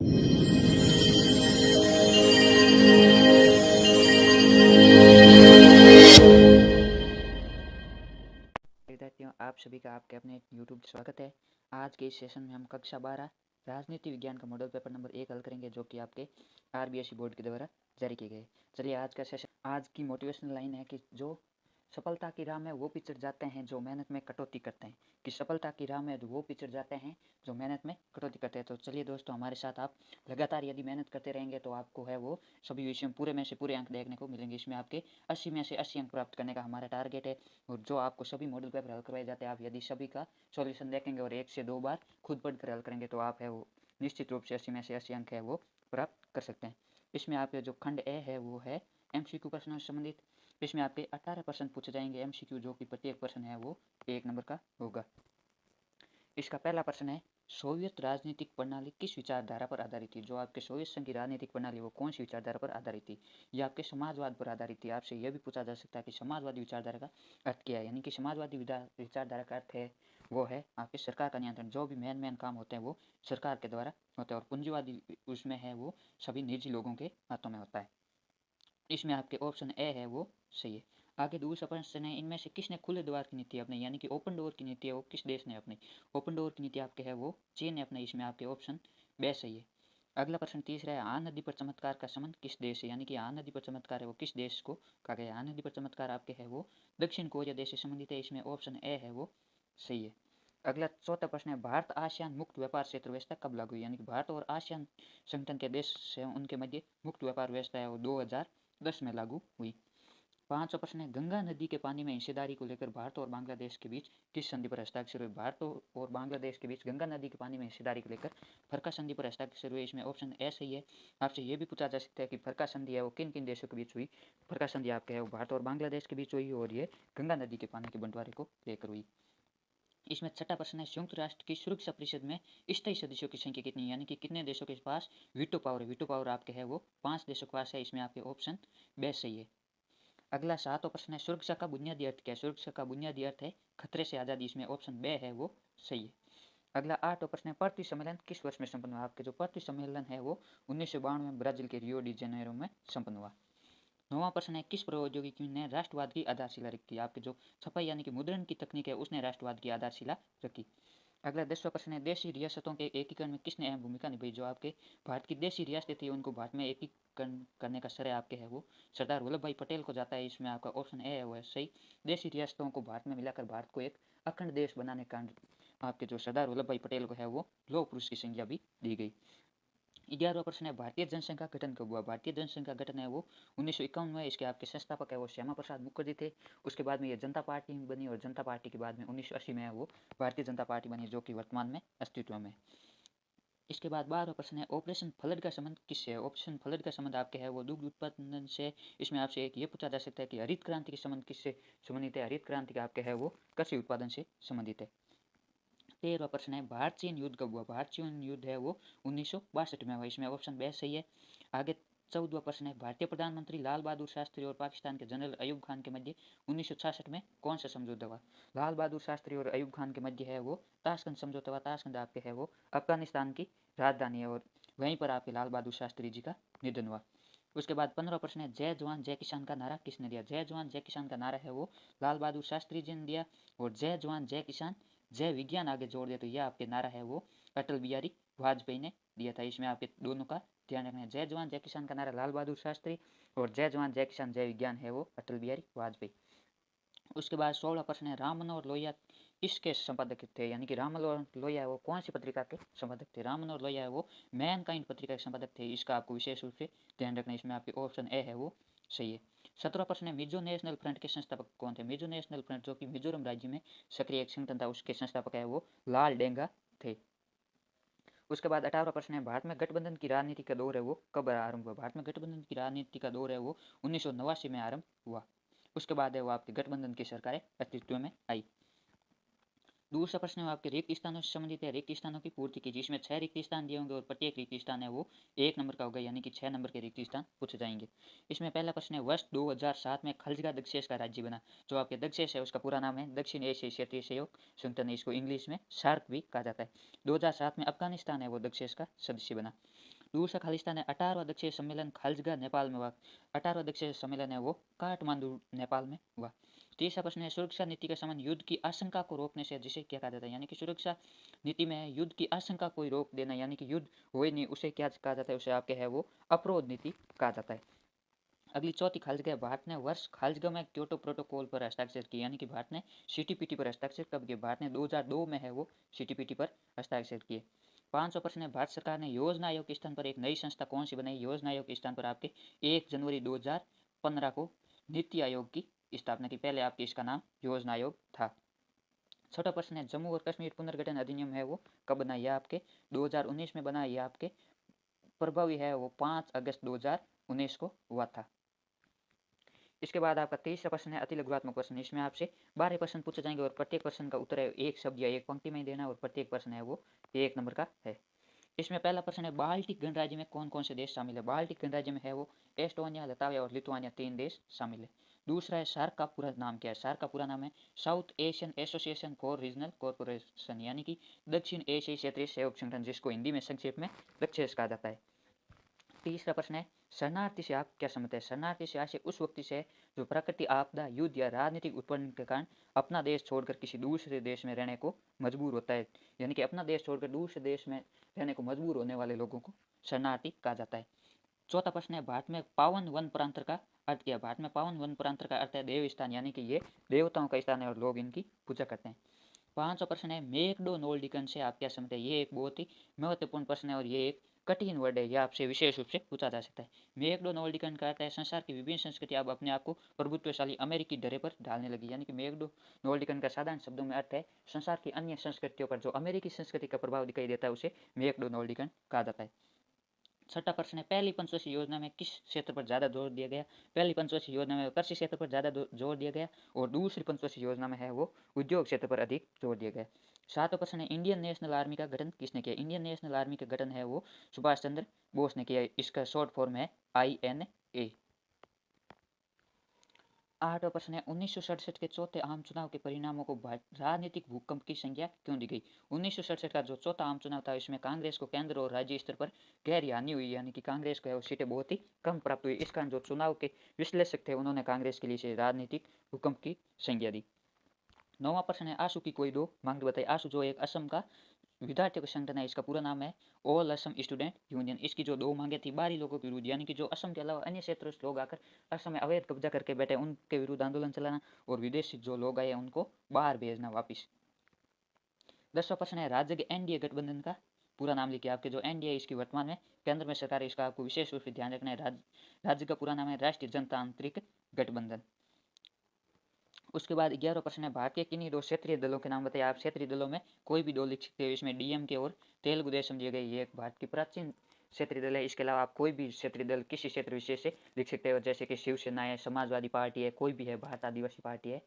विद्यार्थियों, आप सभी का आपके अपने यूट्यूब स्वागत है। आज के इस सेशन में हम कक्षा 12 राजनीति विज्ञान का मॉडल पेपर नंबर 1 हल करेंगे, जो कि आपके आरबीएसई बोर्ड के द्वारा जारी किए गए। चलिए आज का सेशन, आज की मोटिवेशनल लाइन है कि जो सफलता की राह में वो पिछड़ जाते हैं जो मेहनत में कटौती करते हैं। कि सफलता की राह में वो पिछड़ जाते हैं जो मेहनत में कटौती करते हैं। तो चलिए दोस्तों, हमारे साथ आप लगातार यदि मेहनत करते रहेंगे तो आपको है वो सभी विषयों पूरे में से पूरे अंक देखने को मिलेंगे। इसमें आपके 80 में से 80 अंक प्राप्त करने का हमारा टारगेट है। और जो आपको सभी मॉडल पेपर हल करवाए जाते हैं, आप यदि सभी का सॉल्यूशन देखेंगे और 1 से 2 बार खुद पढ़कर हल करेंगे तो आप है वो निश्चित रूप से 80 में से 80 अंक है वो प्राप्त कर सकते हैं। इसमें आपके जो खंड ए है वो है MCQ प्रश्नों से संबंधित। इसमें आपके 18 प्रश्न पूछे जाएंगे MCQ, जो कि प्रत्येक प्रश्न है वो 1 नंबर का होगा। इसका पहला प्रश्न है, सोवियत राजनीतिक प्रणाली किस विचारधारा पर आधारित थी? जो आपके सोवियत संघ की राजनीतिक प्रणाली वो कौन सी विचारधारा पर आधारित थी? यह आपके समाजवाद पर आधारित थी। आपसे यह भी पूछा जा सकता है कि समाजवादी विचारधारा का अर्थ क्या है। यानी कि समाजवादी विचारधारा का अर्थ है वो है आपके सरकार का नियंत्रण। जो भी मेन काम होते हैं वो सरकार के द्वारा होते हैं, और पूंजीवादी उसमें है वो सभी निजी लोगों के हाथों में होता है। इसमें आपके ऑप्शन ए है वो सही है। आगे दूसरा प्रश्न है, इनमें से किसने खुले द्वार की नीति अपनाई? यानी कि ओपन डोर की नीति है वो किस देश ने अपनाई? ओपन डोर की नीति आपके है वो चीन ने अपनाई। इसमें आपके ऑप्शन बे सही है। अगला प्रश्न तीसरा है, आन नदी पर चमत्कार का संबंध किस देश है? यानी कि आन नदी पर चमत्कार है वो किस देश को कहा गया? आन नदी पर चमत्कार आपके है वो दक्षिण कोरिया देश से संबंधित है। इसमें ऑप्शन ए है वो सही है। अगला चौथा प्रश्न है, भारत आसियान मुक्त व्यापार क्षेत्र व्यवस्था कब लागू हुई? यानी कि भारत और आसियान संगठन के देश से उनके मध्य मुक्त व्यापार व्यवस्था है वो 2010 में लागू हुई। पांचवा प्रश्न है, गंगा नदी के पानी में हिस्सेदारी को लेकर भारत और बांग्लादेश के बीच किस संधि पर हस्ताक्षर हुए? भारत और बांग्लादेश के बीच गंगा नदी के पानी में हिस्सेदारी को लेकर फरका संधि पर हस्ताक्षर हुए। इसमें ऑप्शन ए सही है। आपसे ये भी पूछा जा सकता है कि फरका संधि है वो किन किन देशों के बीच हुई? फरका संधि आपके है वो भारत और बांग्लादेश के बीच हुई, और ये गंगा नदी के पानी के बंटवारे को लेकर हुई। इसमें छठा प्रश्न है, संयुक्त राष्ट्र की सुरक्षा परिषद में स्थायी सदस्यों की संख्या कितनी है? यानी कि कितने देशों के पास वीटो पावर है? वीटो पावर आपके है वो 5 देशों के पास है। इसमें आपके ऑप्शन बे सही है। अगला सातवां प्रश्न है, सुरक्षा का बुनियादी अर्थ क्या है? सुरक्षा का बुनियादी अर्थ है खतरे से आज़ादी। इसमें ऑप्शन बे है वो सही है। अगला आठवां प्रश्न है, पृथ्वी सम्मेलन किस वर्ष में संपन्न हुआ? आपके जो पृथ्वी सम्मेलन है वो 1992 में ब्राजील के रियो डी जेनेरो में संपन्न हुआ। नौवां प्रश्न है, किस प्रौद्योगिकी ने राष्ट्रवाद की आधारशिला रखी? आपके जो छपाई यानी कि मुद्रण की तकनीक है उसने राष्ट्रवाद की आधारशिला रखी। अगला 10वां प्रश्न है, देशी रियासतों के एकीकरण में किसने अहम भूमिका निभाई? जो आपके भारत की देशी रियासतें थी उनको भारत में एकीकरण करने का श्रेय आपके है वो सरदार वल्लभ भाई पटेल को जाता है। इसमें आपका ऑप्शन ए है वो है सही। देशी रियासतों को भारत में मिलाकर भारत को एक अखंड देश बनाने का आपके जो सरदार वल्लभ भाई पटेल को है वो लौह पुरुष की संज्ञा भी दी गई। 11वां प्रश्न है, भारतीय जनसंघ का गठन कब हुआ? भारतीय जनसंघ का गठन है वो 1951 में। इसके आपके संस्थापक है वो श्यामा प्रसाद मुखर्जी थे। उसके बाद में ये जनता पार्टी बनी, और जनता पार्टी के बाद में 1980 में है वो भारतीय जनता पार्टी बनी, जो कि वर्तमान में अस्तित्व में। इसके बाद 12वां प्रश्न है, ऑपरेशन फ्लड का संबंध किससे है? ऑपरेशन फ्लड का संबंध आपके है वो दुग्ध उत्पादन से। इसमें आपसे एक ये पूछा जा सकता है कि हरित क्रांति के संबंध किससे संबंधित है? हरित क्रांति का आपके है वो कृषि उत्पादन से संबंधित है। 13वां प्रश्न है, भारत चीन युद्ध कब हुआ? भारत चीन युद्ध है वो 1962 में हुआ। इसमें ऑप्शन बे सही है। आगे 14वां प्रश्न है, भारतीय प्रधानमंत्री लाल बहादुर शास्त्री और पाकिस्तान के जनरल अयूब खान के मध्य 1966 में कौन सा समझौता हुआ? लाल बहादुर शास्त्री और अयूब खान के मध्य है वो ताशकंद समझौता हुआ। ताशकंद आपके है वो अफगानिस्तान की राजधानी है, और वहीं पर आपके लाल बहादुर शास्त्री जी का निधन हुआ। उसके बाद 15वां प्रश्न है, जय जवान जय किसान का नारा किसने दिया? जय जवान जय किसान का नारा है वो लाल बहादुर शास्त्री जी ने दिया। और जय जवान जय किसान जय विज्ञान आगे जोड़ दिया तो यह आपके नारा है वो अटल बिहारी वाजपेयी ने दिया था। इसमें आपके दोनों का ध्यान रखना है। जय जवान जय किसान का नारा लाल बहादुर शास्त्री, और जय जवान जय किसान जय विज्ञान है वो अटल बिहारी वाजपेयी। उसके बाद 16वां प्रश्न है, राम मनोहर लोहिया किसके संपादक थे? यानी कि राम मनोहर लोहिया है वो कौन सी पत्रिका के संपादक थे? राम मनोहर लोहिया है वो मैन काइंड पत्रिका के संपादक थे। इसका आपको विशेष रूप से ध्यान रखना है। इसमें आपके ऑप्शन ए है वो सही है। 17वां प्रश्न है, मिजो नेशनल फ्रंट के संस्थापक कौन थे? मिजो नेशनल फ्रंट जो कि मिजोरम राज्य में सक्रिय एक संगठन था, उसके संस्थापक है वो लाल डेंगा थे। उसके बाद 18वां प्रश्न है, भारत में गठबंधन की राजनीति का दौर है वो कब आरंभ हुआ? भारत में गठबंधन की राजनीति का दौर है वो 1989 में आरंभ हुआ। उसके बाद है वो आपके गठबंधन की सरकारें अस्तित्व में आई। दूसरा प्रश्न है आपके रिक्त स्थानों से संबंधित है। रिक्त स्थानों की पूर्ति कीजिए। इसमें 6 रिक्त स्थान दिए होंगे और प्रत्येक रिक्त स्थान है वो 1 नंबर का होगा, यानी कि 6 नंबर के रिक्त स्थान पूछे जाएंगे। इसमें पहला प्रश्न है, वर्ष 2007 में खलजगा दक्षेश का राज्य बना। जो आपके दक्षेश है उसका पूरा नाम है दक्षिण एशियाई क्षेत्रीय सहयोग संगठन, इसको इंग्लिश में सार्क भी कहा जाता है। 2007 में अफगानिस्तान है वो दक्षेश का सदस्य बना। दूसरा खालिस्तान है 18वां दक्षिण सम्मेलन खालजगा नेपाल में हुआ। 18वां दक्षिण सम्मेलन है वो काठमांडू नेपाल में हुआ। तीसरा प्रश्न है सुरक्षा नीति का संबंध युद्ध की आशंका को रोकने से जिसे क्या कहा जाता है, यानी कि सुरक्षा नीति में युद्ध की आशंका को रोक देना, यानी कि युद्ध हो ही नहीं उसे क्या कहा जाता है, उसे आपके है वो अवरोध नीति कहा जाता है। अगली चौथी खालजगा, भारत ने वर्ष खालजगा में क्योटो प्रोटोकॉल पर हस्ताक्षर किए, यानी कि भारत ने सीटीपीटी पर हस्ताक्षर कब किए, भारत ने 2002 में है वो सीटीपीटी पर हस्ताक्षर किए। 5वां प्रश्न है भारत सरकार ने योजना आयोग के स्थान पर एक नई संस्था कौन सी बनाई, योजना आयोग के स्थान पर आपके 1 जनवरी 2015 को नीति आयोग की स्थापना की, पहले आपके इसका नाम योजना आयोग था। छठा प्रश्न है जम्मू और कश्मीर पुनर्गठन अधिनियम है वो कब बना, यह आपके 2019 में बना, यह आपके प्रभावी है वो 5 अगस्त 2019 को हुआ था। इसके बाद आपका तीसरा प्रश्न है अति लघुत्मक प्रश्न, इसमें आपसे 12 प्रश्न पूछे जाएंगे और प्रत्येक प्रश्न का उत्तर है एक शब्द या एक पंक्ति में ही देना और प्रत्येक प्रश्न है वो 1 नंबर का है। इसमें पहला प्रश्न है बाल्टिक गणराज्य में कौन कौन से देश शामिल है, बाल्टिक गणराज्य में है वो एस्टोनिया, लताविया और लिथुआनिया 3 देश शामिल है। दूसरा है सार्क का पूरा नाम क्या है, सार्क का पूरा नाम है south Asian association for regional corporation, यानी कि दक्षिण एशियाई क्षेत्रीय सहयोग संगठन, जिसको हिंदी में संक्षेप में दक्षेस कहा जाता है। तीसरा प्रश्न है शरणार्थी से आप क्या समझते हैं, शरणार्थी से आशय उस व्यक्ति से जो प्राकृतिक आपदा, युद्ध या राजनीतिक उत्पन्न के कारण अपना देश छोड़कर किसी दूसरे देश में रहने को मजबूर होता है, यानी कि अपना देश छोड़कर दूसरे देश में रहने को मजबूर होने वाले लोगों को शरणार्थी कहा जाता है। चौथा प्रश्न है भारत में पावन वन प्रांतर का अर्थ क्या है, भारत में पावन वन प्रांतर का अर्थ है देव स्थान, यानी कि ये देवताओं का स्थान है और लोग इनकी पूजा करते हैं। 5वां प्रश्न है मैकडोनाल्डिकन से आप क्या समझते हैं, ये एक बहुत ही महत्वपूर्ण प्रश्न है और ये एक कठिन वर्ड है, यह आपसे विशेष रूप से पूछा जा सकता है। मैकडोनाल्डिकन का अर्थ है संसार की विभिन्न संस्कृति अब अपने आप को प्रभुत्वशाली अमेरिकी ढर्रे पर ढालने लगी, यानी कि मैकडोनाल्डिकन का साधारण शब्दों में अर्थ है संसार की अन्य संस्कृतियों पर जो अमेरिकी संस्कृति का प्रभाव दिखाई देता है उसे मैकडोनाल्डिकन कहा जाता है। छठा प्रश्न है पहली पंचवर्षीय योजना में किस क्षेत्र पर ज़्यादा जोर दिया गया, पहली पंचवर्षीय योजना में कृषि क्षेत्र पर ज़्यादा जोर दिया गया और दूसरी पंचवर्षीय योजना में है वो उद्योग क्षेत्र पर अधिक जोर दिया गया। सातवां प्रश्न है इंडियन नेशनल आर्मी का गठन किसने किया, इंडियन नेशनल आर्मी का गठन है वो सुभाष चंद्र बोस ने किया, इसका शॉर्ट फॉर्म है INA। 8वां प्रश्न है 1967 के चौथे आम चुनाव के परिणामों को राजनीतिक भूकंप की संज्ञा क्यों दी गई, 1967 का जो चौथा आम चुनाव था इसमें कांग्रेस को केंद्र और राज्य स्तर पर गहरी हानि हुई, यानी कि कांग्रेस को सीटें बहुत ही कम प्राप्त हुई, इस कारण जो चुनाव के विश्लेषक थे उन्होंने कांग्रेस के लिए राजनीतिक भूकंप की संज्ञा दी। 9वां प्रश्न है आशु की कोई दो मांग बताइए, आशु जो एक असम का विद्यार्थियों का संगठन है, इसका पूरा नाम है ऑल असम स्टूडेंट यूनियन, इसकी जो दो मांगे थी बाहरी लोगों के विरुद्ध, यानी कि जो असम के अलावा अन्य क्षेत्रों से लोग आकर असम में अवैध कब्जा करके बैठे उनके विरुद्ध आंदोलन चलाना और विदेशी जो लोग आए उनको बाहर भेजना वापिस। 10वां प्रश्न है राज्य के NDA गठबंधन का पूरा नाम लिखिए, आपके जो NDA इसकी वर्तमान में केंद्र में सरकार है इसका आपको विशेष रूप से ध्यान रखना है, राज्य का पूरा नाम है राष्ट्रीय जनतांत्रिक गठबंधन। उसके बाद 11वां प्रश्न है भारत के किन्हीं दो क्षेत्रीय दलों के नाम बताइए, आप क्षेत्रीय दलों में कोई भी दो लिख सकते हो, इसमें DMK और तेलुगु देशम दिए गए, ये एक भारत की प्राचीन क्षेत्रीय दल है, इसके अलावा आप कोई भी क्षेत्रीय दल किसी क्षेत्र विशेष से लिख सकते हो, जैसे कि शिवसेना है, समाजवादी पार्टी है, कोई भी है, भारत आदिवासी पार्टी है,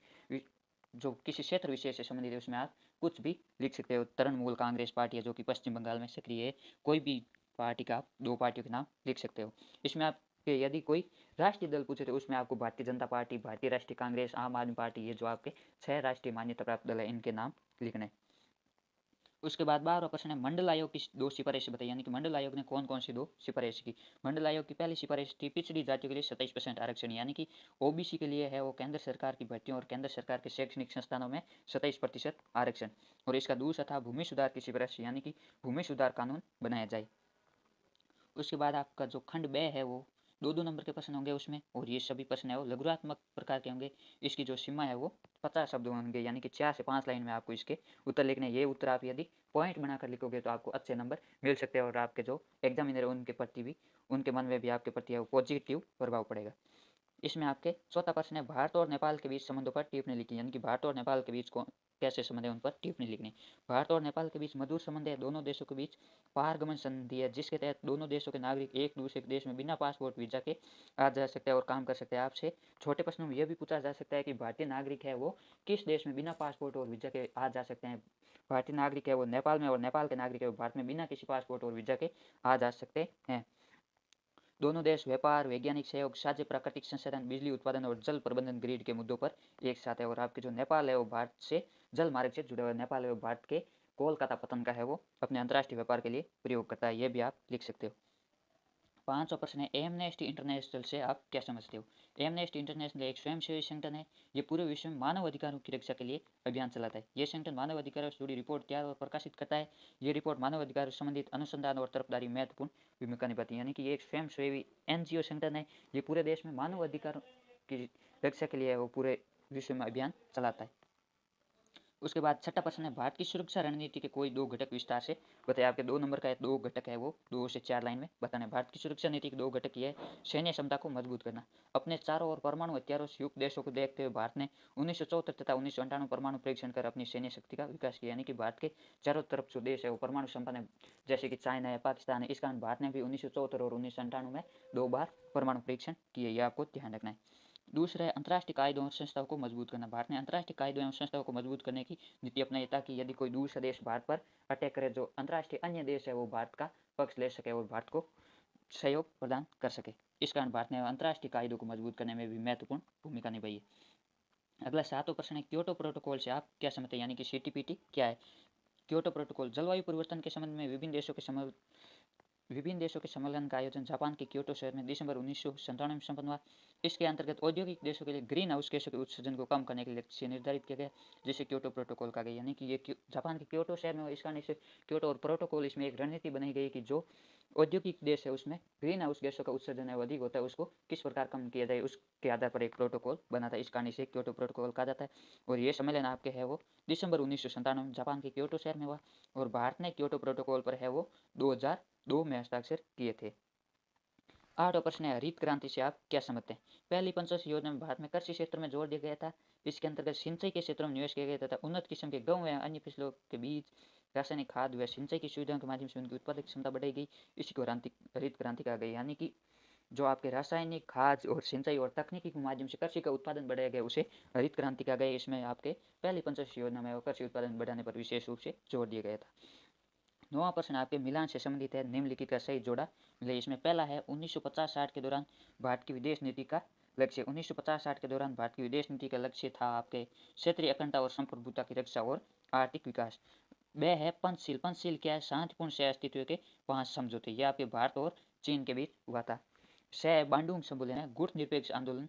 जो किसी क्षेत्र विशेष से संबंधित है उसमें आप कुछ भी लिख सकते हो। तृणमूल कांग्रेस पार्टी है जो कि पश्चिम बंगाल में सक्रिय है, कोई भी पार्टी का आप दो पार्टियों के नाम लिख सकते हो। इसमें आप यदि कोई राष्ट्रीय दल पूछे तो उसमें आपको भारतीय जनता पार्टी, भारतीय राष्ट्रीय कांग्रेस, आम आदमी पार्टी, ये जो आपके 6 राष्ट्रीय मान्यता प्राप्त दल है इनके नाम लिखने। उसके बाद 12वां प्रश्न है मंडल आयोग की दो सिफारिश बताइए, यानी कि मंडल आयोग ने कौन कौन सी दो सिफारिश की। मंडल आयोग की पहली सिफारिश थी पिछड़ी जातियों के लिए 27% आरक्षण, यानी कि OBC के लिए है वो केंद्र सरकार की भर्तियों और केंद्र सरकार के शैक्षणिक संस्थानों में 27% आरक्षण। और इसका दूसरा था भूमि सुधार की सिफारिश, यानी कि भूमि सुधार कानून बनाया जाए। उसके बाद आपका जो खंड ब है वो 2-2 नंबर के प्रश्न होंगे उसमें, और ये सभी प्रश्न है वो लघुरात्मक प्रकार के होंगे, इसकी जो सीमा है वो 50 शब्द होंगे, यानी कि 4 से 5 लाइन में आपको इसके उत्तर लिखने। ये उत्तर आप यदि पॉइंट बनाकर लिखोगे तो आपको अच्छे नंबर मिल सकते हैं और आपके जो एग्जामिनर है उनके प्रति भी, उनके मन में भी आपके प्रति पॉजिटिव प्रभाव पड़ेगा। इसमें आपके चौथा प्रश्न है भारत और नेपाल के बीच संबंधों पर टिप्पणी लिखी, यानी कि भारत और नेपाल के बीच कैसे संबंध है उन पर टिप्पणी लिखनी। भारत और नेपाल के बीच मधुर संबंध है, दोनों देशों के बीच पारगमन संधि है जिसके तहत दोनों देशों के नागरिक एक दूसरे के देश में बिना पासपोर्ट वीजा के आ जा सकते हैं और काम कर सकते हैं। आपसे छोटे प्रश्नों में यह भी पूछा जा सकता है कि भारतीय नागरिक है वो किस देश में बिना पासपोर्ट और वीजा के आ जा सकते हैं, भारतीय नागरिक है वो नेपाल में और नेपाल के नागरिक है वो भारत में बिना किसी पासपोर्ट और वीजा के आ जा सकते हैं। दोनों देश व्यापार, वैज्ञानिक सहयोग, साझे प्राकृतिक संसाधन, बिजली उत्पादन और जल प्रबंधन ग्रिड के मुद्दों पर एक साथ है। और आपके जो नेपाल है वो भारत से जल मार्ग से जुड़ा हुआ है, नेपाल है वो भारत के कोलकाता पतन का है वो अपने अंतर्राष्ट्रीय व्यापार के लिए प्रयोग करता है, ये भी आप लिख सकते हो। 5वां प्रश्न है, एमनेस्टी इंटरनेशनल से आप क्या समझते हो? एमनेस्टी इंटरनेशनल एक स्वयंसेवी संगठन है। ये पूरे विश्व में मानव अधिकारों की रक्षा के लिए अभियान चलाता है। ये संगठन मानव अधिकारों से जुड़ी रिपोर्ट तैयार और प्रकाशित करता है। ये रिपोर्ट मानव अधिकारों से संबंधित अनुसंधान और तरफदारी में महत्वपूर्ण भूमिका निभाती है। यानी कि ये एक स्वयंसेवी एनजीओ संगठन है। ये पूरे देश में मानव अधिकारों की रक्षा के लिए वो पूरे विश्व में अभियान चलाता है। उसके बाद छठा प्रश्न है, भारत की सुरक्षा रणनीति के कोई दो घटक विस्तार से बताइए। आपके 2 नंबर का है, 2 घटक है, वो 2 से 4 लाइन में बताना है। भारत की सुरक्षा नीति के 2 घटक ये है, सैन्य क्षमता को मजबूत करना। अपने चारों ओर परमाणु हथियारों से युक्त देशों को देखते हुए भारत ने 1974 तथा 1998 परमाणु परीक्षण कर अपनी सैन्य शक्ति का विकास किया। यानी कि भारत के चारों तरफ जो देश है वो परमाणु संपन्न है, जैसे कि चाइना है, पाकिस्तान है। इस कारण भारत ने भी 1974 और 1998 में 2 बार परमाणु परीक्षण किए। यह आपको ध्यान रखना है। दूसरा है, अंतर्राष्ट्रीय कायदों और संस्थाओं को मजबूत करना। भारत ने अंतर्राष्ट्रीय कायदों एवं संस्थाओं को मजबूत करने की नीति अपनाई ताकि यदि कोई दूसरा देश भारत पर अटैक करे, जो अंतर्राष्ट्रीय अन्य देश है वो भारत का पक्ष ले सके और भारत को सहयोग प्रदान कर सके। इस कारण भारत ने अंतर्राष्ट्रीय कायदों को मजबूत करने में भी महत्वपूर्ण भूमिका निभाई है। अगला 7वां प्रश्न है, क्योटो प्रोटोकॉल से आप क्या समझते हैं? यानी कि सीटीपीटी क्या है? क्योटो प्रोटोकॉल जलवायु परिवर्तन के संबंध में विभिन्न देशों के सम्मेलन का आयोजन जापान के क्योटो शहर में दिसंबर 1997 में संपन्न हुआ। इसके अंतर्गत औद्योगिक देशों के लिए ग्रीन हाउस गैसों के उत्सर्जन को कम करने के लक्ष्य निर्धारित किया गया, जिसे क्योटो प्रोटोकॉल कहा गया। यानी कि ये जापान के क्योटो शहर में, इस कारण इसे क्योटो और प्रोटोकॉल, इसमें एक रणनीति बनाई गई कि जो औद्योगिक देश है उसमें ग्रीन हाउस गैसों का उत्सर्जन है अधिक होता है, उसको किस प्रकार कम किया जाए उसके आधार पर एक प्रोटोकॉल बना था। इस कारण इसे क्योटो प्रोटोकॉल कहा जाता है। और ये सम्मेलन आपके है वो दिसंबर 1997 में जापान के क्योटो शहर में हुआ। और भारत ने क्योटो प्रोटोकॉल पर है वो 2002 में हस्ताक्षर किए थे। 8वां प्रश्न है, हरित क्रांति से आप क्या समझते हैं? पहली पंचवर्षीय योजना में भारत में कृषि क्षेत्र में जोर दिया गया था। इसके अंतर्गत सिंचाई के क्षेत्र में निवेश किया गया तथा उन्नत किस्म के गेहूं व अन्य फसलों के बीज, रासायनिक खाद व सिंचाई की सुविधाओं के माध्यम से उनकी उत्पादक क्षमता बढ़ाई गई। इसी को हरित क्रांति कहा गया। यानी कि जो आपके रासायनिक खाद और सिंचाई और तकनीकी के माध्यम से कृषि का उत्पादन बढ़ाया गया, उसे हरित क्रांति कहा गया। इसमें आपके पहली पंचवर्षीय योजना में कृषि उत्पादन बढ़ाने पर विशेष रूप से जोर दिया गया था। 9वां प्रश्न आपके मिलान से संबंधित है, निम्नलिखित का सही जोड़ा मिले। इसमें पहला है, 1950-60 के दौरान भारत की विदेश नीति का लक्ष्य। 1950-60 के दौरान भारत की विदेश नीति का लक्ष्य था आपके क्षेत्रीय अखंडता और संप्रभुता की रक्षा और आर्थिक विकास। ब है, पंचशील। पंचशील क्या है? शांतिपूर्ण सह अस्तित्व के 5 समझौते। यह आपके भारत और चीन के बीच हुआ था। स बांडुंग सम्मेलन है, गुट निरपेक्ष आंदोलन।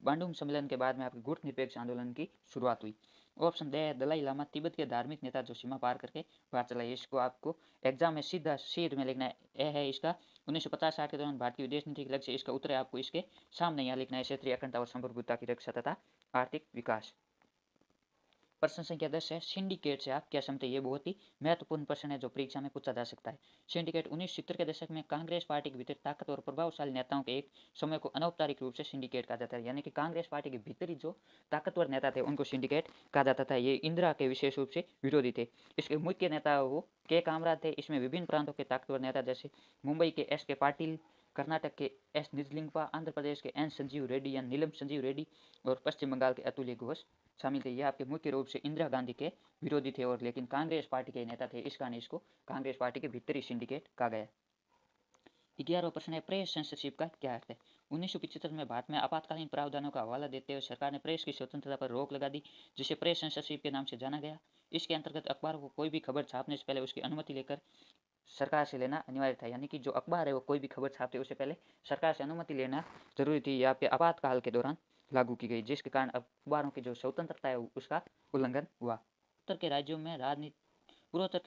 बांडुंग सम्मेलन के बाद में आपके गुट निरपेक्ष आंदोलन की शुरुआत हुई। ऑप्शन ड है, दलाई लामा, तिब्बत के धार्मिक नेता जो सीमा पार करके बात चलाए। इसको आपको एग्जाम में सीध में लिखना है। ए है इसका 1950-60 के दौरान भारत की विदेश नीति के लक्ष्य। इसका उत्तर है आपको इसके सामने यहाँ लिखना है, क्षेत्रीय अखंडता और संप्रभुता की रक्षा तथा आर्थिक विकास। प्रश्न संख्या 10 है, सिंडिकेट से आप क्या समझते हैं? ये बहुत ही महत्वपूर्ण प्रश्न है जो परीक्षा में पूछा जा सकता है। सिंडिकेट 1970 के दशक में कांग्रेस पार्टी के भीतर ताकत और प्रभावशाली नेताओं के एक समय को अनौपचारिक रूप से सिंडिकेट कहा जाता है। यानी कि कांग्रेस पार्टी के भीतर ही जो ताकतवर नेता थे उनको सिंडिकेट कहा जाता था। ये इंदिरा के विशेष रूप से विरोधी थे। इसके मुख्य नेता वो के कामराज थे। इसमें विभिन्न प्रांतों के ताकतवर नेता जैसे मुंबई के एस के पाटिल, कर्नाटक के एस निजलिंगप्पा, आंध्र प्रदेश के एन संजीव रेड्डी या नीलम संजीव रेड्डी और पश्चिम बंगाल के अतुल्य घोष शामिल थे। ये आपके मुख्य रूप से इंदिरा गांधी के विरोधी थे और लेकिन कांग्रेस पार्टी के नेता थे। इस कारण इसको कांग्रेस पार्टी के भीतरी सिंडिकेट कहा गया। 11वां प्रश्न है, प्रेस सेंसरशिप का क्या अर्थ है? 1975 में भारत में आपातकालीन प्रावधानों का हवाला देते हुए सरकार ने प्रेस की स्वतंत्रता पर रोक लगा दी, जिसे प्रेस सेंसरशिप के नाम से जाना गया। इसके अंतर्गत अखबार को कोई भी खबर छापने से पहले उसकी अनुमति लेकर सरकार से लेना अनिवार्य था। यानी कि जो अखबार है वो कोई भी खबर छापते उससे पहले सरकार से अनुमति लेना जरूरी थी। यह आपके आपातकाल के दौरान लागू की गई, जिसके कारण अखबारों की जो स्वतंत्रता है उसका उल्लंघन हुआ। पूर्वोत्तर के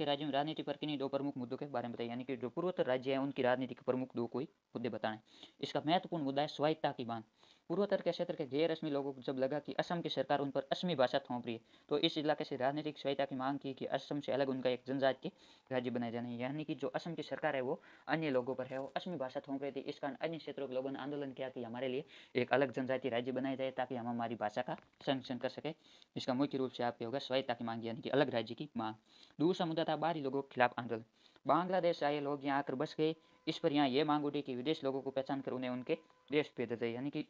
राज्यों में राजनीति पर किन्हीं 2 प्रमुख मुद्दों के बारे में बताइए। यानी कि जो पूर्वोत्तर राज्य हैं उनकी राजनीति के प्रमुख 2 कोई मुद्दे बताएं। इसका महत्वपूर्ण मुद्दा है स्वायत्ता की मांग। पूर्वोत्तर के क्षेत्र के गैर रस्मी लोगों को जब लगा कि असम की सरकार उन पर असमी भाषा थोप रही है, तो इस इलाके से राजनीतिक स्वायत्ता की मांग की कि असम से अलग उनका एक जनजातीय राज्य बनाया जाना। यानी कि जो असम की सरकार है वो अन्य लोगों पर है वो असमी भाषा थोप रही थी। इस कारण अन्य क्षेत्रों के लोगों ने आंदोलन किया कि हमारे लिए एक अलग जनजातीय राज्य बनाया जाए ताकि हम हमारी भाषा का संरक्षण कर सके। इसका मुख्य रूप से आपके होगा स्वायत्ता की मांग, यानी कि अलग राज्य की मांग। दूसरा मुद्दा था बाहरी लोगों के खिलाफ आंदोलन। बांग्लादेश से आए लोग यहाँ आकर बस गए। इस पर यहाँ ये मांग उठी कि विदेश लोगों को पहचान कर उन्हें उनके देश भेजा जाए। यानी कि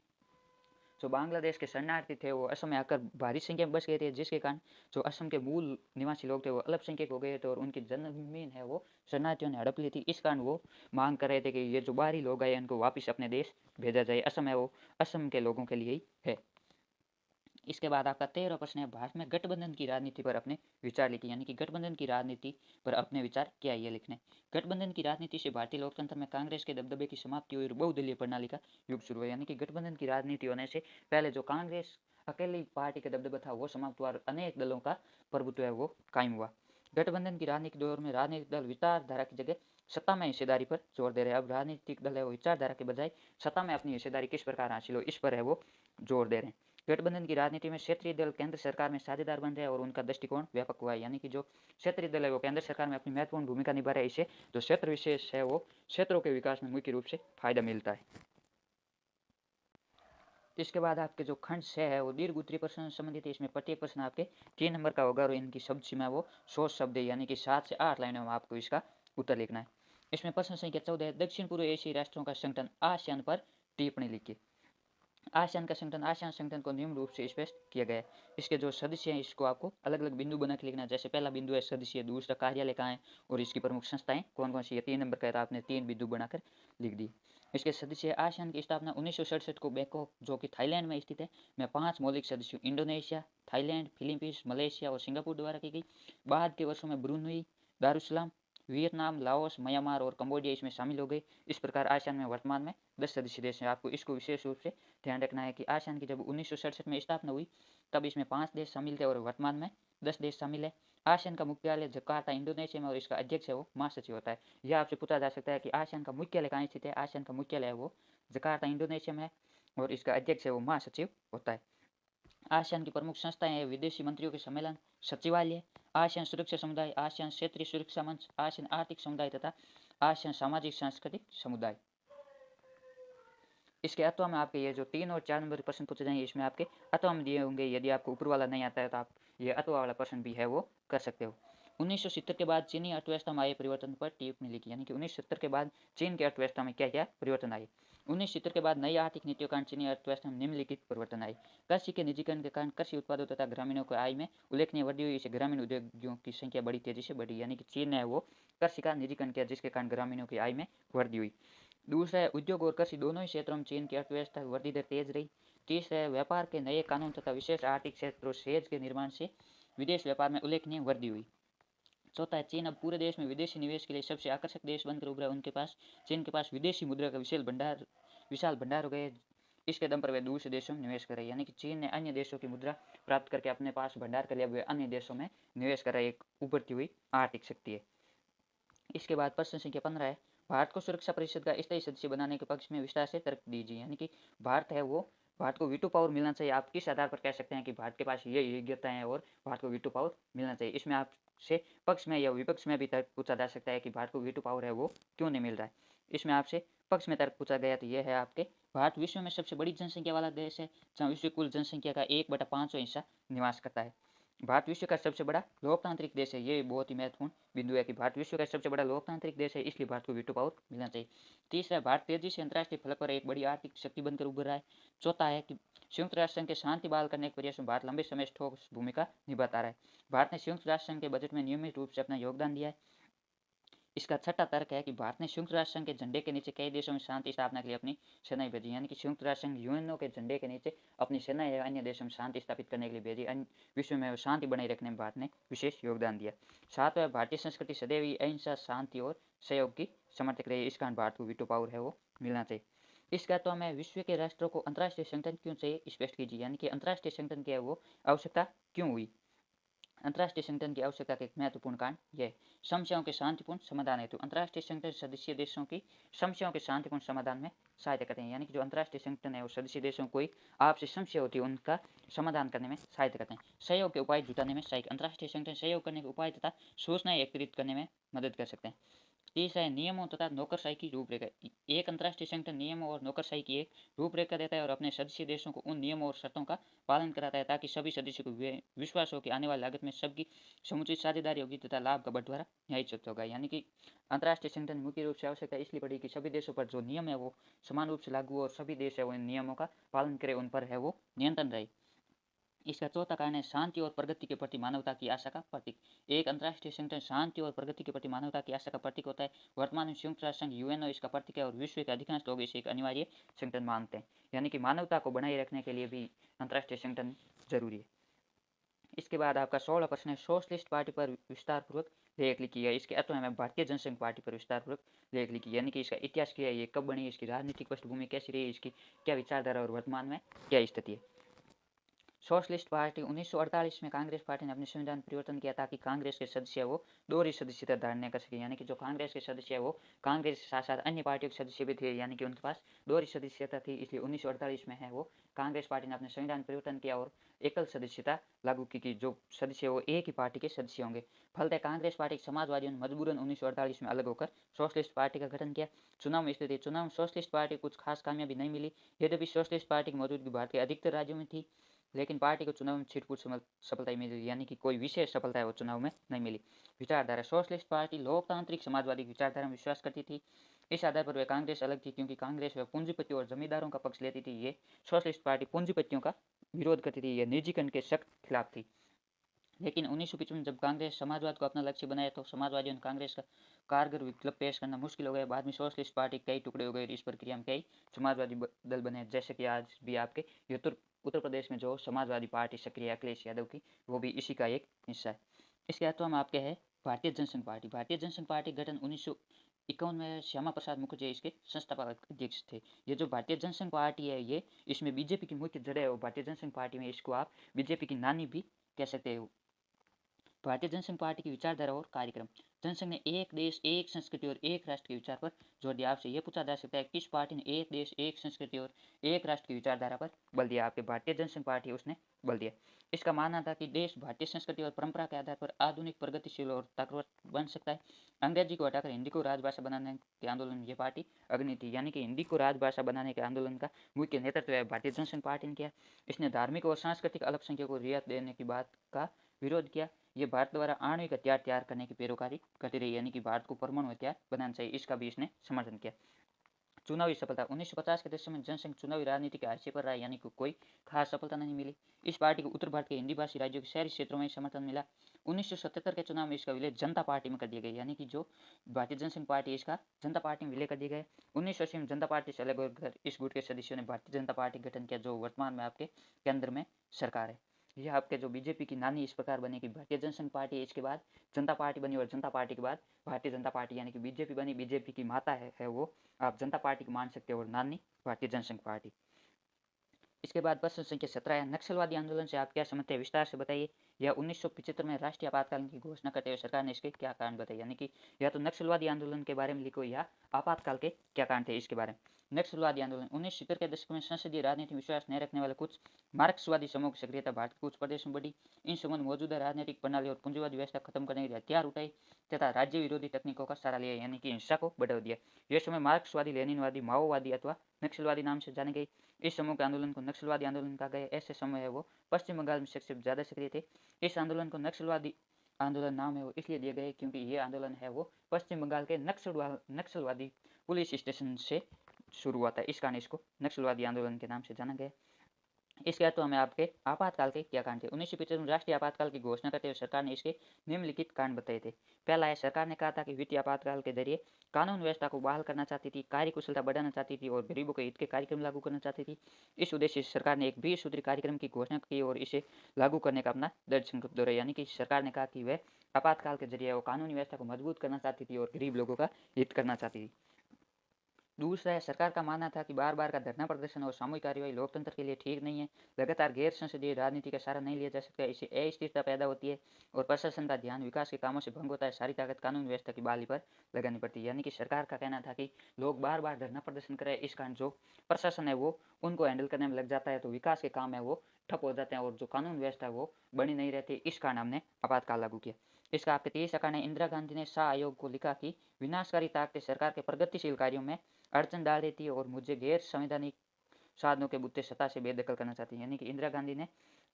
जो बांग्लादेश के शरणार्थी थे वो असम में आकर भारी संख्या में बस गए थे, जिसके कारण जो असम के मूल निवासी लोग थे वो अल्पसंख्यक हो गए थे और उनकी जमीन है वो शरणार्थियों ने हड़प ली थी। इस कारण वो मांग कर रहे थे कि ये जो बाहरी लोग आए उनको वापस अपने देश भेजा जाए। असम है वो असम के लोगों के लिए ही है। इसके बाद आपका 13वां प्रश्न है, भारत में गठबंधन की राजनीति पर अपने विचार लिखिए, यानी कि गठबंधन की राजनीति पर अपने विचार क्या है ये लिखने। गठबंधन की राजनीति से भारतीय लोकतंत्र में कांग्रेस के दबदबे की समाप्ति हुई और बहुदलीय प्रणाली का युग शुरू हुआ। यानी कि गठबंधन की राजनीति होने से पहले जो कांग्रेस अकेली पार्टी का दबदबा था वो समाप्त हुआ और अनेक दलों का प्रभुत्व है वो कायम हुआ। गठबंधन की राजनीतिक दौर में राजनीतिक दल विचारधारा की जगह सत्ता में हिस्सेदारी पर जोर दे रहे हैं। अब राजनीतिक दल है वो विचारधारा के बजाय सत्ता में अपनी हिस्सेदारी किस प्रकार हासिल हो इस पर है वो जोर दे रहे हैं। गठबंधन की राजनीति में क्षेत्रीय दल केंद्र सरकार में साझेदार बन रहे हैं और उनका दृष्टिकोण व्यापक हुआ है। यानी कि जो क्षेत्रीय दल है वो केंद्र सरकार में अपनी महत्वपूर्ण भूमिका निभा रहे हैं। इससे जो क्षेत्र विशेष है वो क्षेत्रों के विकास में मुख्य रूप से फायदा मिलता है। इसके बाद आपके जो खंड 6 है वो दीर्घ उत्तरीय प्रश्न संबंधित है। इसमें प्रत्येक प्रश्न आपके 3 नंबर का होगा और इनकी शब्द सीमा वो 100 शब्द है, यानी कि 7 से 8 लाइनों में आपको इसका उत्तर लिखना है। इसमें प्रश्न संख्या 14 है, दक्षिण पूर्व एशियाई राष्ट्रों का संगठन आसियान पर टिप्पणी लिखिए। आसियान का संगठन, आसियान संगठन को नियम रूप से स्पष्ट किया गया है। इसके जो सदस्य हैं इसको आपको अलग अलग बिंदु बना के लिखना है। जैसे पहला बिंदु है सदस्य, दूसरा कार्यालय कहाँ है और इसकी प्रमुख संस्थाएं कौन कौन सी है। 3 नंबर का है, आपने 3 बिंदु बनाकर लिख दी। इसके सदस्य, आसियान की स्थापना 1967 को बैंकॉक जो कि थाईलैंड में स्थित है में 5 मौलिक सदस्यों इंडोनेशिया, थाईलैंड, फिलीपींस, मलेशिया और सिंगापुर द्वारा की गई। बाद के वर्षों में Brunei, Darussalam, Vietnam, Laos, Myanmar और कंबोडिया इसमें शामिल हो गए। इस प्रकार आसियान में वर्तमान में 10 सदस्य देश हैं। आपको इसको विशेष रूप से ध्यान रखना है कि आसियान की जब 1967 में स्थापना हुई तब इसमें 5 देश शामिल थे और वर्तमान में 10 देश शामिल है। आसियान का मुख्यालय जकार्ता इंडोनेशिया में और इसका अध्यक्ष है वो महासचिव होता है। यह आपसे पूछा जा सकता है कि आसियान का मुख्यालय कहाँ स्थित है। आसियान का मुख्यालय है वो जकार्ता इंडोनेशिया में है और इसका अध्यक्ष है वो महासचिव होता है। आसियान की प्रमुख संस्थाएं हैं विदेशी मंत्रियों के सम्मेलन, सचिवालय, आसियान सुरक्षा समुदाय, आसियान क्षेत्रीय सुरक्षा मंच, आसियान आर्थिक समुदाय तथा आसियान सामाजिक सांस्कृतिक समुदाय। इसके अथवा में आपके ये जो 3 और 4 नंबर प्रश्न पूछे जाएंगे इसमें आपके अथवा में दिए होंगे। यदि आपको ऊपर वाला नहीं आता है तो आप ये अथवा वाला प्रश्न भी है वो कर सकते हो। 1970 के बाद चीनी अर्थव्यवस्था में आए परिवर्तन पर टिप्पणी लिखी, यानी कि 1970 के बाद चीन की अर्थव्यवस्था में क्या क्या परिवर्तन आए। 1970 के बाद नई आर्थिक नीतियों के कारण चीनी अर्थव्यवस्था में निम्नलिखित परिवर्तन आए। कृषि के निजीकरण के कारण कृषि उत्पादों तथा ग्रामीणों की आय में उल्लेखनीय वृद्धि हुई। इससे ग्रामीण उद्योगों की संख्या बड़ी तेजी से बढ़ी, यानी कि चीन ने वो कृषि का निजीकरण किया जिसके कारण ग्रामीणों की आय में वृद्धि हुई। दूसरा है उद्योग और कृषि दोनों ही क्षेत्रों में चीन की अर्थव्यवस्था की वृद्धि दर तेज रही। तीसरा है व्यापार के नए कानून तथा विशेष आर्थिक क्षेत्रों सेज के निर्माण से विदेश व्यापार में उल्लेखनीय वृद्धि हुई। चौथा है चीन अब पूरे देश में विदेशी निवेश के लिए सबसे आकर्षक देश बनकर उभरा। चीन के पास विदेशी मुद्रा का विशाल भंडार हो गए। इसके दम पर वे दूसरे देशों में निवेश कर रहे हैं, यानी कि चीन ने अन्य देशों की मुद्रा प्राप्त करके अपने पास भंडार कर लिया, वे अन्य देशों में निवेश कर रहे, एक उभरती हुई आर्थिक शक्ति है। इसके बाद प्रश्न संख्या 15 है, भारत को सुरक्षा परिषद का स्थायी सदस्य बनाने के पक्ष में विस्तार से तर्क दीजिए। यानी कि भारत को वीटो पावर मिलना चाहिए। आप किस आधार पर कह सकते हैं कि भारत के पास ये योग्यता है और भारत को वीटो पावर मिलना चाहिए। इसमें आपसे पक्ष में या विपक्ष में भी तर्क पूछा जा सकता है कि भारत को वीटो पावर है वो क्यों नहीं मिल रहा है। इसमें आपसे पक्ष में तर्क पूछा गया तो यह है आपके, भारत विश्व में सबसे बड़ी जनसंख्या वाला देश है जहाँ विश्व कुल जनसंख्या का 1/5 हिस्सा निवास करता है। भारत विश्व का सबसे बड़ा लोकतांत्रिक देश है। ये बहुत ही महत्वपूर्ण बिंदु है कि भारत विश्व का सबसे बड़ा लोकतांत्रिक देश है, इसलिए भारत को वीटो पावर मिलना चाहिए। तीसरा, भारत तेजी से अंतर्राष्ट्रीय फलक पर एक बड़ी आर्थिक शक्ति बनकर उभर रहा है। चौथा है कि संयुक्त राष्ट्र संघ के शांति बहाल करने के प्रयास में भारत लंबे समय से ठोस भूमिका निभाता रहा है। भारत ने संयुक्त राष्ट्र संघ के बजट में नियमित रूप से अपना योगदान दिया है। इसका छठा तर्क है कि भारत ने संयुक्त राष्ट्र संघ के झंडे के नीचे कई देशों में शांति स्थापना के लिए अपनी सेनाएं भेजी, यानी कि संयुक्त राष्ट्र संघ यूएनओ के झंडे के नीचे अपनी सेनाएं अन्य देशों में शांति स्थापित करने के लिए भेजी। अन्य विश्व में शांति बनाए रखने में भारत ने विशेष योगदान दिया। सातवां, भारतीय संस्कृति सदैव ही अहिंसा, शांति और सहयोग की समर्थक रही है। इस कारण भारत को वीटो पावर है वो मिलना चाहिए। इसका तो हमें विश्व के राष्ट्रों को अंतर्राष्ट्रीय संगठन क्यों चाहिए स्पष्ट कीजिए, यानी कि अंतर्राष्ट्रीय संगठन की है वो आवश्यकता क्यों हुई। अंतर्राष्ट्रीय संगठन की आवश्यकता का एक महत्वपूर्ण कारण यह समस्याओं के शांतिपूर्ण समाधान हेतु अंतर्राष्ट्रीय संगठन सदस्य देशों की समस्याओं के शांतिपूर्ण समाधान में सहायता करते हैं, यानी कि जो अंतर्राष्ट्रीय संगठन है वो सदस्य देशों कोई आपसी समस्या होती है उनका समाधान करने में सहायता करते हैं। सहयोग के उपाय जुटाने में सहायक अंतर्राष्ट्रीय संगठन सहयोग करने के उपाय तथा सूचनाएं एकत्रित करने में मदद कर सकते हैं। तीसरा है नियमों तथा नौकरशाही की रूपरेखा। एक अंतर्राष्ट्रीय संगठन नियमों और नौकरशाही की एक रूपरेखा देता है और अपने सदस्य देशों को उन नियमों और शर्तों का पालन कराता है ताकि सभी सदस्यों को विश्वास हो कि आने वाली लागत में सबकी समुचित साझेदारी होगी तथा लाभ का बंटवारा न्यायोचित होगा। यानी कि अंतर्राष्ट्रीय संगठन मुख्य रूप से आवश्यकता इसलिए पड़ी कि सभी देशों पर जो नियम है वो समान रूप से लागू हो और सभी देश है वो इन नियमों का पालन करे, उन पर है वो नियंत्रण रहे। इसका चौथा कारण है शांति और प्रगति के प्रति मानवता की आशा का प्रतीक। एक अंतर्राष्ट्रीय संगठन शांति और प्रगति के प्रति मानवता की आशा का प्रतीक होता है। वर्तमान में संयुक्त राष्ट्र संघ यूएनओ इसका प्रतीक है और विश्व के अधिकांश लोग इसे एक अनिवार्य संगठन मानते हैं, यानी कि मानवता को बनाए रखने के लिए भी अंतर्राष्ट्रीय संगठन जरूरी है। इसके बाद आपका 16 प्रश्न है, सोशलिस्ट पार्टी पर विस्तारपूर्वक लेख लिखिए। इसके अथवा में भारतीय जनसंघ पार्टी पर विस्तारपूर्वक लेख लिखिए, यानी कि इसका इतिहास क्या है, ये कब बनी, इसकी राजनीतिक पृष्ठभूमि कैसी रही, इसकी क्या विचारधारा और वर्तमान में क्या स्थिति है। सोशलिस्ट पार्टी 1948 में कांग्रेस पार्टी ने अपने संविधान परिवर्तन किया ताकि कांग्रेस के सदस्य वो दोहरी सदस्यता धारण कर सके, यानी कि जो कांग्रेस के सदस्य है वो कांग्रेस के साथ साथ अन्य पार्टियों के सदस्य भी थे, यानी कि उनके पास दोहरी सदस्यता थी। इसलिए 1948 में है वो कांग्रेस पार्टी ने अपने संविधान परिवर्तन किया और एकल सदस्यता लागू की कि जो सदस्य वो एक ही पार्टी के सदस्य होंगे। फलतः कांग्रेस पार्टी समाजवादियों ने मजबूरन 1948 में अलग होकर सोशलिस्ट पार्टी का गठन किया। चुनाव में स्थिति, चुनाव में सोशलिस्ट पार्टी कुछ खास कामयाबी नहीं मिली। यद्यपि सोशलिस्ट पार्टी की मौजूदगी भारत के अधिकतर राज्यों में थी, लेकिन पार्टी को चुनाव में छिटपुट सफलता मिली, यानी कि कोई विशेष सफलता है वो चुनाव में नहीं मिली। विचारधारा, सोशलिस्ट पार्टी लोकतांत्रिक समाजवादी विचारधारा में विश्वास करती थी। इस आधार पर वे कांग्रेस अलग थी, क्योंकि कांग्रेस वे पूंजीपतियों और जमींदारों का पक्ष लेती थी। ये सोशलिस्ट पार्टी पूंजीपतियों का विरोध करती थी, यह निजीकरण के सख्त खिलाफ थी। लेकिन 1955 जब कांग्रेस समाजवाद को अपना लक्ष्य बनाया तो समाजवादियों ने कांग्रेस का कारगर विकल्प पेश करना मुश्किल हो गया। बाद में सोशलिस्ट पार्टी कई टुकड़े हो गए। इस प्रक्रिया में कई समाजवादी दल बने, जैसे कि आज भी आपके उत्तर प्रदेश में जो समाजवादी पार्टी सक्रिय अखिलेश यादव की, वो भी इसी का एक हिस्सा है। इसके अलावा हम आपके है भारतीय जनसंघ पार्टी। भारतीय जनसंघ पार्टी गठन 1951 में श्यामा प्रसाद मुखर्जी इसके संस्थापक अध्यक्ष थे। ये जो भारतीय जनसंघ पार्टी है, ये इसमें बीजेपी की मुख्य जड़ है और भारतीय जनसंघ पार्टी में इसको आप बीजेपी की नानी भी कह सकते हो। भारतीय जनसंघ पार्टी की विचारधारा और कार्यक्रम, जनसंघ ने एक देश एक संस्कृति और एक राष्ट्र के विचार पर जोर दिया। आपसे यह पूछा जा सकता है किस पार्टी ने एक देश एक संस्कृति और एक राष्ट्र की विचारधारा पर बल दिया। आपके भारतीय जनसंघ पार्टी उसने बल दिया। इसका मानना था कि देश भारतीय संस्कृति और परंपरा के आधार पर आधुनिक, प्रगतिशील और ताकतवर बन सकता है। अंग्रेजी को हटाकर हिंदी को राजभाषा बनाने के आंदोलन ये पार्टी अग्रणी थी, यानी कि हिंदी को राजभाषा बनाने के आंदोलन का मुख्य नेतृत्व भारतीय जनसंघ पार्टी ने किया। इसने धार्मिक और सांस्कृतिक अल्पसंख्यकों को रियायत देने की बात का विरोध किया। ये भारत द्वारा आणविक हथियार तैयार करने की पैरोकारी करती रही, यानी कि भारत को परमाणु हथियार बनाना चाहिए, इसका भी इसने समर्थन किया। चुनावी सफलता, 1950 के दशक में जनसंघ चुनावी राजनीति के हाशिए पर रहा, यानी कि कोई खास सफलता नहीं मिली। इस पार्टी को उत्तर भारत के हिंदी भाषी राज्यों के शहरी क्षेत्रों में समर्थन मिला। 1977 के चुनाव में इसका विलय जनता पार्टी में कर दिया गया, यानी कि जो भारतीय जनसंघ पार्टी इसका जनता पार्टी में विलय कर दिया गया। 1980 में जनता पार्टी से अलग होकर इस गुट के सदस्यों ने भारतीय जनता पार्टी गठन किया, जो वर्तमान में आपके केंद्र में सरकार है। यह आपके जो बीजेपी की नानी इस प्रकार बनी कि भारतीय जनसंघ पार्टी, इसके बाद जनता पार्टी बनी और जनता पार्टी के बाद भारतीय जनता पार्टी, यानी कि बीजेपी बनी। बीजेपी की माता है वो आप जनता पार्टी को मान सकते हो और नानी भारतीय जनसंघ पार्टी। इसके बाद प्रश्न संख्या 17 है, नक्सलवादी आंदोलन से आप क्या समझते हैं, विस्तार से बताइए। यह 1975 में राष्ट्रीय आपातकाल की घोषणा करते हुए सरकार ने इसके क्या कारण बताए, यानी कि या तो नक्सलवादी आंदोलन के बारे में लिखो या आपातकाल के क्या कारण थे इसके बारे में। नक्सलवादी आंदोलन 1970 के दशक में संसदीय राजनीति में विश्वास नहीं रखने वाले कुछ मार्क्सवादी समूह की सक्रियता भारत के कुछ प्रदेशों में बढ़ी। इन समूह ने मौजूदा राजनीतिक प्रणाली और पूंजीवादी व्यवस्था खत्म करने के लिए हथियार उठाए तथा राज्य विरोधी तकनीकों का सहारा लिया, यानी कि हिंसा को बढ़ावा दिया। यह समय मार्क्सवादी, लेनिनवादी, माओवादी अथवा नक्सलवादी नाम से जाने गए। इस समूह के आंदोलन को नक्सलवादी आंदोलन कहा गया। ऐसे समय है वो पश्चिम बंगाल में सबसे ज़्यादा सक्रिय थे। इस आंदोलन को नक्सलवादी आंदोलन नाम है वो इसलिए दिए गए क्योंकि ये आंदोलन है वो पश्चिम बंगाल के नक्सलवादी पुलिस स्टेशन से शुरू हुआ था, इस कारण इसको नक्सलवादी आंदोलन के नाम से जाना गया। इसके बाद तो हमें आपके आपातकाल के क्या कारण थे। 1975 में राष्ट्रीय आपातकाल की घोषणा करते हुए सरकार ने इसके निम्नलिखित कारण बताए थे। पहला है, सरकार ने कहा था कि वित्तीय आपातकाल के जरिए कानून व्यवस्था को बहाल करना चाहती थी, कार्यकुशलता बढ़ाना चाहती थी और गरीबों के हित के कार्यक्रम लागू करना चाहती थी। इस उद्देश्य से सरकार ने एक 20 सूत्री कार्यक्रम की घोषणा की और इसे लागू करने का अपना दृढ़ संकल्प दोहराया, यानी कि सरकार ने कहा कि वह आपातकाल के जरिए वो कानूनी व्यवस्था को मजबूत करना चाहती थी और गरीब लोगों का हित करना चाहती थी। दूसरा है, सरकार का मानना था कि बार बार का धरना प्रदर्शन और सामूहिक कार्यवाही लोकतंत्र के लिए ठीक नहीं है। लगातार गैर संसदीय राजनीति का सहारा नहीं लिया जा सकता, इससे अस्थिरता पैदा होती है और प्रशासन का ध्यान विकास के कामों से भंग होता है। सारी ताकत कानून व्यवस्था की बहाली पर लगानी पड़ती है, यानी कि सरकार का कहना था कि लोग बार बार धरना प्रदर्शन करें, इस कारण जो प्रशासन है वो उनको हैंडल करने में लग जाता है, तो विकास के काम है वो ठप हो जाते हैं और जो कानून व्यवस्था है वो बनी नहीं रहती। इस कारण हमने आपातकाल लागू किया। इसका आपके 30 कारण है, इंदिरा गांधी ने शाह आयोग को लिखा कि विनाशकारी ताकतें सरकार के प्रगतिशील कार्यों में अड़चन डाल देती है और मुझे गैर संवैधानिक साधनों के बुत्ते सत्ता से बेदखल करना चाहती है, यानी कि इंदिरा गांधी ने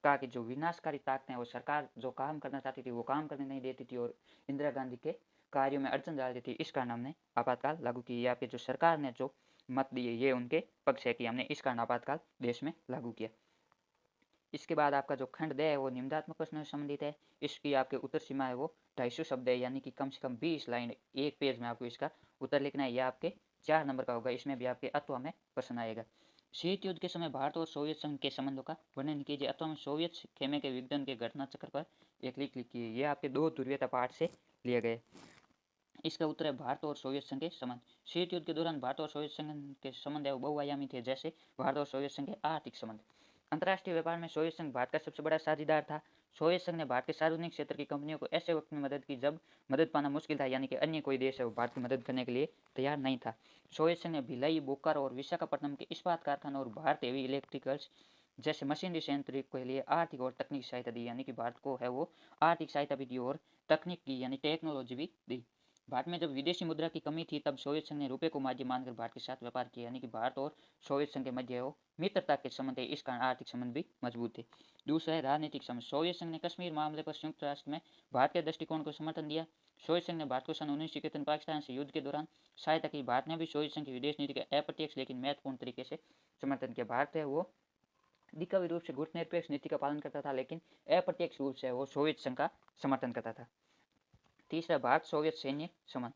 कहा कि जो विनाशकारी ताकतें हैं वो सरकार जो काम करना चाहती थी वो काम करने नहीं देती थी और इंदिरा गांधी के कार्यों में अड़चन डाल देती थी। इस कारण हमने आपातकाल लागू की। आपके जो सरकार ने जो मत दिए ये उनके पक्ष है कि हमने इस कारण आपातकाल देश में लागू किया। इसके बाद आपका जो खंड 2 है वो निम्नात्मक प्रश्नों से संबंधित है। इसकी आपके उत्तर सीमा है वो 250 शब्द है, यानी कि कम से कम 20 लाइन एक पेज में आपको इसका उत्तर लिखना है। यह आपके 4 नंबर का होगा। इसमें भी आपके अत्वा में प्रश्न आएगा। शीत युद्ध के समय भारत और सोवियत संघ के संबंधों का वर्णन कीजिए अथवा में सोवियत खेमे के विघटन के घटना चक्र पर एक लिख लिखिए। ये आपके दो ध्रुवीयता पाठ से लिए गए। इसका उत्तर है भारत और सोवियत संघ के संबंध। शीत युद्ध के दौरान भारत और सोवियत संघ के संबंध बहुआयामी थे, जैसे भारत और सोवियत संघ के आर्थिक संबंध। अंतर्राष्ट्रीय व्यापार में सोवियत संघ भारत का सबसे बड़ा साझेदार था। सोवियत संघ ने भारत के सार्वजनिक क्षेत्र की कंपनियों को ऐसे वक्त में मदद की जब मदद पाना मुश्किल था, यानी कि अन्य कोई देश है वो भारत की मदद करने के लिए तैयार नहीं था। सोवियत संघ ने भिलाई, बोकारो और विशाखापट्टनम के इस्पात कारखानों और भारत हेवी इलेक्ट्रिकल्स जैसे मशीनरी संयंत्र के लिए आर्थिक और तकनीकी सहायता दी, यानी कि भारत को है वो आर्थिक सहायता भी दी और तकनीक की यानी टेक्नोलॉजी भी दी। भारत में जब विदेशी मुद्रा की कमी थी तब सोवियत संघ ने रुपये को माध्यम मानकर भारत के साथ व्यापार किया, यानी कि भारत और सोवियत संघ के मध्य वो मित्रता के संबंध है, इस कारण आर्थिक संबंध भी मजबूत थे। दूसरा है राजनीतिक संबंध। सोवियत संघ ने कश्मीर मामले पर संयुक्त राष्ट्र में भारत के दृष्टिकोण को समर्थन दिया। सोवियत संघ ने भारत को सन 1971 पाकिस्तान से युद्ध के दौरान सहायता की। भारत ने भी सोवियत संघ की विदेश नीति का अप्रत्यक्ष लेकिन महत्वपूर्ण तरीके से समर्थन किया। भारत है वो दिखावी रूप से गुटनिरपेक्ष नीति का पालन करता था, लेकिन अप्रत्यक्ष रूप से वो सोवियत संघ का समर्थन करता था। तीसरा, भारत सोवियत सैन्य संबंध।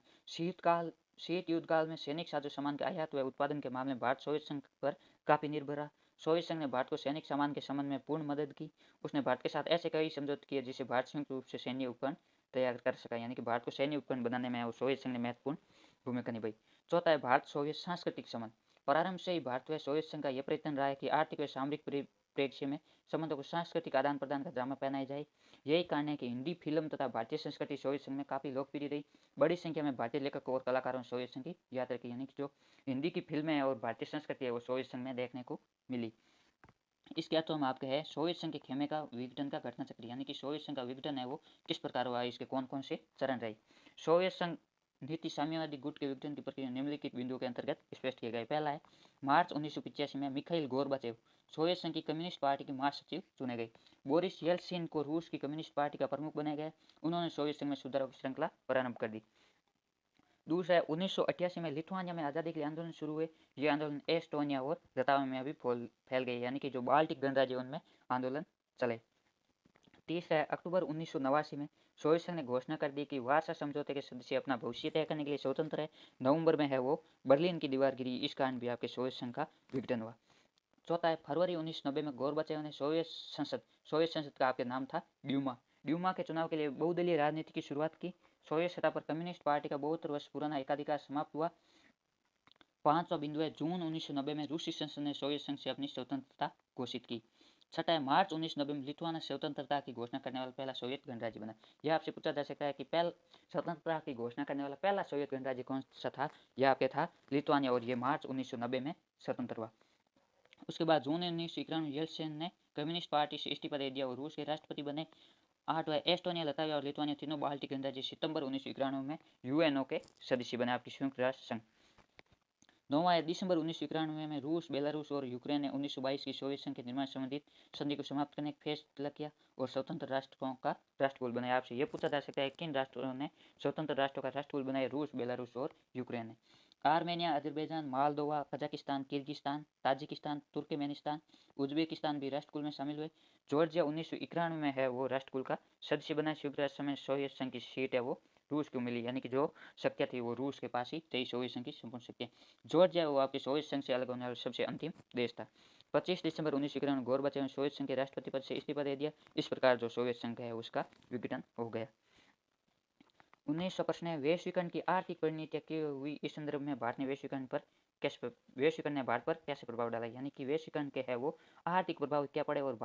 शीत युद्ध काल में सैनिक साजो सामान के आयात व उत्पादन के मामले में भारत सोवियत संघ पर काफी निर्भर रहा। सोवियत संघ ने भारत को सैनिक सामान के संबंध में पूर्ण मदद की। उसने भारत के साथ ऐसे कई समझौते किए जिससे भारत संयुक्त रूप से सैन्य उपकरण तैयार कर सका, यानी कि भारत को सैन्य उपकरण बनाने में सोवियत संघ ने महत्वपूर्ण भूमिका निभाई। चौथा है भारत सोवियत सांस्कृतिक संबंध। प्रारंभ से ही भारत व सोवियत संघ का यह प्रयत्न रहा है कि आर्थिक व सामरिक परिप्रेक्ष्य में संबंधों को सांस्कृतिक आदान प्रदान का ड्रामा पहनाया जाए। यही कारण है कि हिंदी फिल्म तथा भारतीय संस्कृति सोवियत संघ में काफ़ी लोकप्रिय रही। बड़ी संख्या में भारतीय लेखकों और कलाकारों ने सोवियत संघ की यात्रा की, यानी कि जो हिंदी की फिल्में हैं और भारतीय संस्कृति है वो सोवियत संघ में देखने को मिली। इसके अलावा हम आपके है सोवियत संघ के खेमे का विघटन का घटना चक्र, यानी कि सोवियत संघ का विघटन है वो किस प्रकार हुआ, इसके कौन कौन से चरण रहे। सोवियत संघ नीति साम्यवादी गुट के विघटन की प्रक्रिया निम्नलिखित बिंदुओं के अंतर्गत स्पष्ट किए गए। पहला है मार्च 1985 में मिखाइल गोर्बाचेव सोवियत संघ की कम्युनिस्ट पार्टी के महासचिव चुने गए। बोरिस येल्सिन को रूस की कम्युनिस्ट पार्टी का प्रमुख बनाया गया। उन्होंने सोवियत संघ में सुधारों की श्रृंखला प्रारंभ कर दी। दूसरा है 1988 में लिथुआनिया में आज़ादी के लिए आंदोलन शुरू हुए। ये आंदोलन एस्टोनिया और लिथुआनिया में भी फैल गए, यानी कि जो बाल्टिक गणराज्य उनमें आंदोलन चले। तीसरा है अक्टूबर 1989 में सोवियत संघ ने घोषणा कर दी कि वार्सा समझौते के सदस्य अपना भविष्य तय करने के लिए स्वतंत्र है। नवंबर में है वो बर्लिन की दीवार गिरी, इस कारण भी आपके सोवियत संघ का विघटन हुआ। चौथा है फरवरी 1990 में गोरबाचेव ने सोवियत संसद का आपके नाम था ड्यूमा के चुनाव के लिए बहुदलीय राजनीति की शुरुआत की। सोवियत सतह पर कम्युनिस्ट पार्टी का 72 वर्ष पुराना एकाधिकार समाप्त हुआ। 5वां बिंदु है जून 1990 में रूसी संसद ने सोवियत संघ से अपनी स्वतंत्रता घोषित की। छठा है मार्च 1990 में लिथुआनिया स्वतंत्रता की घोषणा करने वाला पहला सोवियत गणराज्य बना। यह आपसे पूछा जा सकता है कि स्वतंत्रता की घोषणा करने वाला पहला सोवियत गणराज्य कौन सा था। यह आपके था लिथुआनिया और ये मार्च 1990 में स्वतंत्र हुआ। उसके बाद जून 1991 में येल्सिन ने कम्युनिस्ट पार्टी से इस्तीफा दे दिया और रूस के राष्ट्रपति बने। 8वां एस्टोनिया, लताविया और लिथुआनिया तीनों बाल्टिक गणराज्य सितंबर 1991 में यूएनओ के सदस्य बने, आपकी संयुक्त राष्ट्र संघ। 9वां दिसंबर 1991 में रूस, बेलारूस और यूक्रेन ने 1922 की सोवियत संघ के निर्माण संबंधित संधि को समाप्त करने का फैसला किया और स्वतंत्र राष्ट्रों का राष्ट्रकुल बनाया। आपसे यह पूछा जा सकता है किन राष्ट्रों ने स्वतंत्र राष्ट्रों का राष्ट्रकुल बनाया। रूस, बेलारूस और यूक्रेन ने। Armenia, Azerbaijan, Moldova, Kazakhstan, Kyrgyzstan, Tajikistan, Turkmenistan, Uzbekistan भी राष्ट्रकुल में शामिल हुए। जॉर्जिया 1991 में है वो राष्ट्रकुल का सदस्य बना। संयुक्त राष्ट्र में सोवियत संघ की सीट है वो रूस को मिली, यानी कि जो शक्तियाँ थी वो रूस के पास ही थी, सोवियत संघ की संपूर्ण शक्तियाँ। जॉर्जिया वो आपके सोवियत संघ से अलग होने वाला सबसे अंतिम देश था। 25 दिसंबर 1991 में गोरबाचेव ने सोवियत संघ के राष्ट्रपति पद से इस्तीफा दे दिया। इस प्रकार जो सोवियत संघ है उसका विघटन हो गया। 1900 प्रश्न है वैश्वीकरण की आर्थिक परिणतियाँ क्यों हुई। इस संदर्भ में भारत ने वैश्वीकरण ने भारत पर कैसे प्रभाव डाला, यानी कि वैश्वीकरण के है वो आर्थिक प्रभाव क्या पड़े और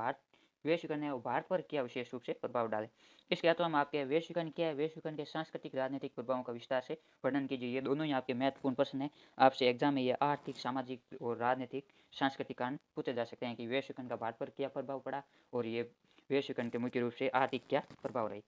वैश्वीकरण है वो भारत पर क्या विशेष रूप से प्रभाव डाले। इसके अलावा हम आपके वैश्वीकरण क्या है, वैश्वीकरण के सांस्कृतिक राजनीतिक प्रभावों का विस्तार से वर्णन कीजिए। ये दोनों ही आपके महत्वपूर्ण प्रश्न है। आपसे एग्जाम में ये आर्थिक, सामाजिक और राजनीतिक सांस्कृतिक कारण पूछे जा सकते हैं कि वैश्वीकरण का भारत पर क्या प्रभाव पड़ा और ये वैश्वीकरण के मुख्य रूप से आर्थिक क्या प्रभाव रही।